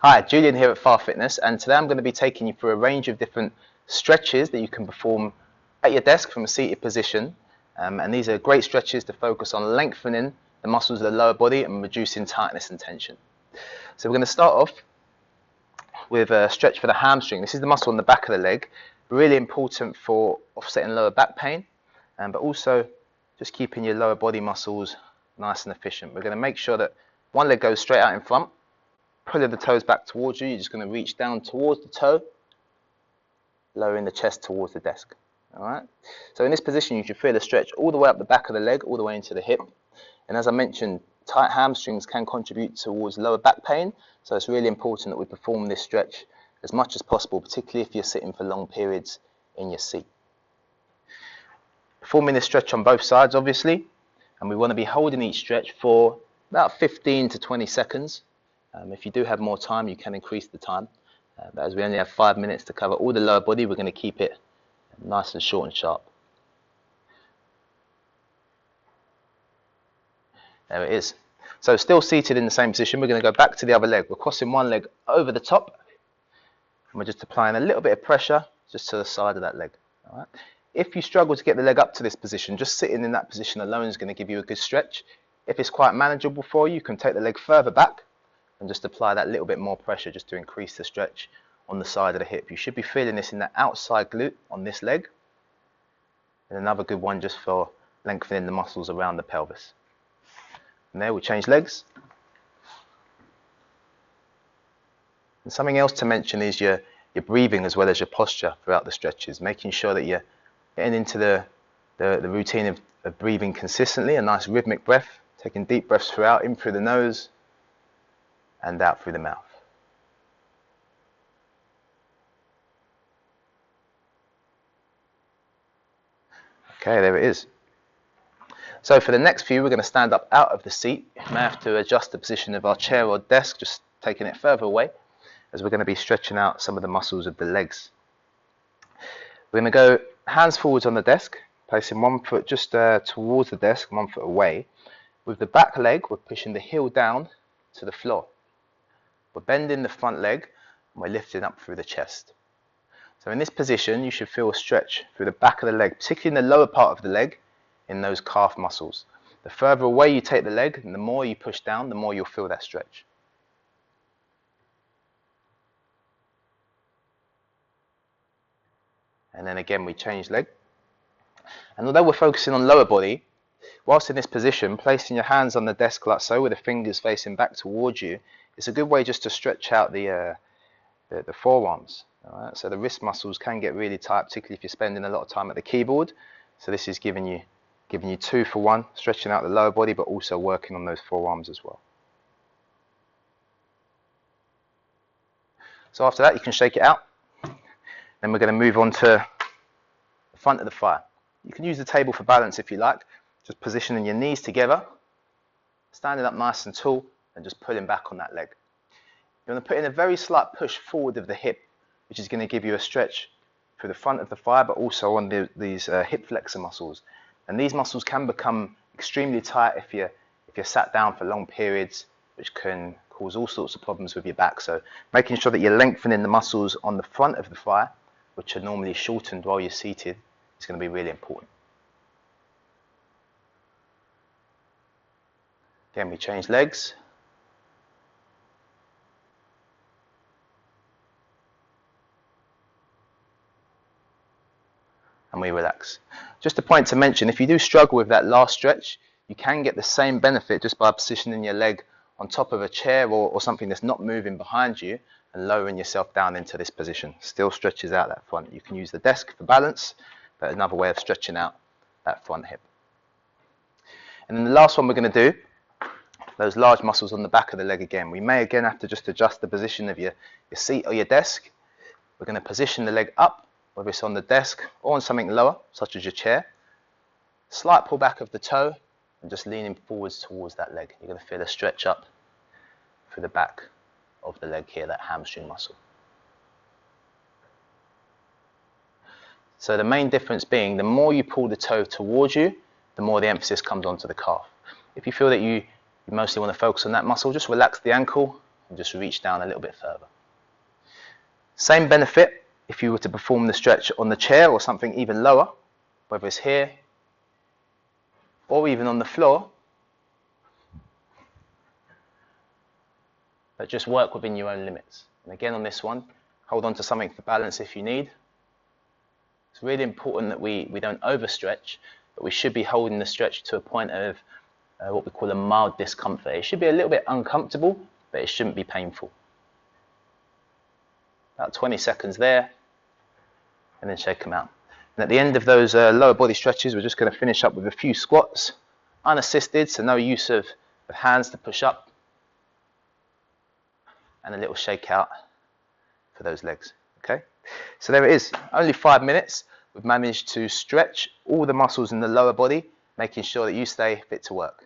Hi, Julian here at 5Fitness, and today I'm going to be taking you through a range of different stretches that you can perform at your desk from a seated position. And these are great stretches to focus on lengthening the muscles of the lower body and reducing tightness and tension. So we're going to start off with a stretch for the hamstring. This is the muscle on the back of the leg, really important for offsetting lower back pain, but also just keeping your lower body muscles nice and efficient. We're going to make sure that one leg goes straight out in front, pulling the toes back towards you. You're just going to reach down towards the toe, lowering the chest towards the desk. Alright, so in this position you should feel a stretch all the way up the back of the leg, all the way into the hip. And as I mentioned, tight hamstrings can contribute towards lower back pain, so it's really important that we perform this stretch as much as possible, particularly if you're sitting for long periods in your seat. Performing this stretch on both sides, obviously, and we want to be holding each stretch for about 15 to 20 seconds. If you do have more time, you can increase the time, but as we only have 5 minutes to cover all the lower body, we're going to keep it nice and short and sharp. There it is. So still seated in the same position, we're going to go back to the other leg. We're crossing one leg over the top, and we're just applying a little bit of pressure just to the side of that leg. All right. If you struggle to get the leg up to this position, just sitting in that position alone is going to give you a good stretch. If it's quite manageable for you, you can take the leg further back and just apply that little bit more pressure just to increase the stretch on the side of the hip. You should be feeling this in the outside glute on this leg, and another good one just for lengthening the muscles around the pelvis. And there, we change legs. And something else to mention is your breathing as well as your posture throughout the stretches, making sure that you're getting into the routine of breathing consistently, a nice rhythmic breath, taking deep breaths throughout, in through the nose and out through the mouth. Okay, there it is. So for the next few, we're going to stand up out of the seat. We may have to adjust the position of our chair or desk, just taking it further away, as we're going to be stretching out some of the muscles of the legs. We're going to go hands forwards on the desk, placing one foot just towards the desk, one foot away. With the back leg, we're pushing the heel down to the floor. We're bending the front leg, and we're lifting up through the chest. So in this position, you should feel a stretch through the back of the leg, particularly in the lower part of the leg, in those calf muscles. The further away you take the leg, and the more you push down, the more you'll feel that stretch. And then again, we change leg. And although we're focusing on lower body, whilst in this position, placing your hands on the desk like so, with the fingers facing back towards you, it's a good way just to stretch out the forearms. All right? So the wrist muscles can get really tight, particularly if you're spending a lot of time at the keyboard. So this is giving you 2 for 1, stretching out the lower body, but also working on those forearms as well. So after that, you can shake it out. Then we're going to move on to the front of the thigh. You can use the table for balance if you like, just positioning your knees together, standing up nice and tall, and just pulling back on that leg. You're going to put in a very slight push forward of the hip, which is going to give you a stretch through the front of the thigh, but also on these hip flexor muscles. And these muscles can become extremely tight if you're sat down for long periods, which can cause all sorts of problems with your back. So making sure that you're lengthening the muscles on the front of the thigh, which are normally shortened while you're seated, is going to be really important. Again, we change legs. And we relax. Just a point to mention, if you do struggle with that last stretch, you can get the same benefit just by positioning your leg on top of a chair or something that's not moving behind you and lowering yourself down into this position. Still stretches out that front. You can use the desk for balance, but another way of stretching out that front hip. And then the last one we're going to do, those large muscles on the back of the leg again. We may again have to just adjust the position of your seat or your desk. We're going to position the leg up, whether it's on the desk or on something lower, such as your chair. Slight pull back of the toe and just leaning forwards towards that leg. You're going to feel a stretch up through the back of the leg here, that hamstring muscle. So the main difference being, the more you pull the toe towards you, the more the emphasis comes onto the calf. If you feel that you mostly want to focus on that muscle, just relax the ankle and just reach down a little bit further. Same benefit if you were to perform the stretch on the chair or something even lower, whether it's here or even on the floor. But just work within your own limits. And again on this one, hold on to something for balance if you need. It's really important that we don't overstretch, but we should be holding the stretch to a point of what we call a mild discomfort. It should be a little bit uncomfortable, but it shouldn't be painful. About 20 seconds there, and then shake them out. And at the end of those lower body stretches, we're just going to finish up with a few squats, unassisted, so no use of hands to push up, and a little shake out for those legs. Okay, so there it is, only 5 minutes. We've managed to stretch all the muscles in the lower body, making sure that you stay fit to work.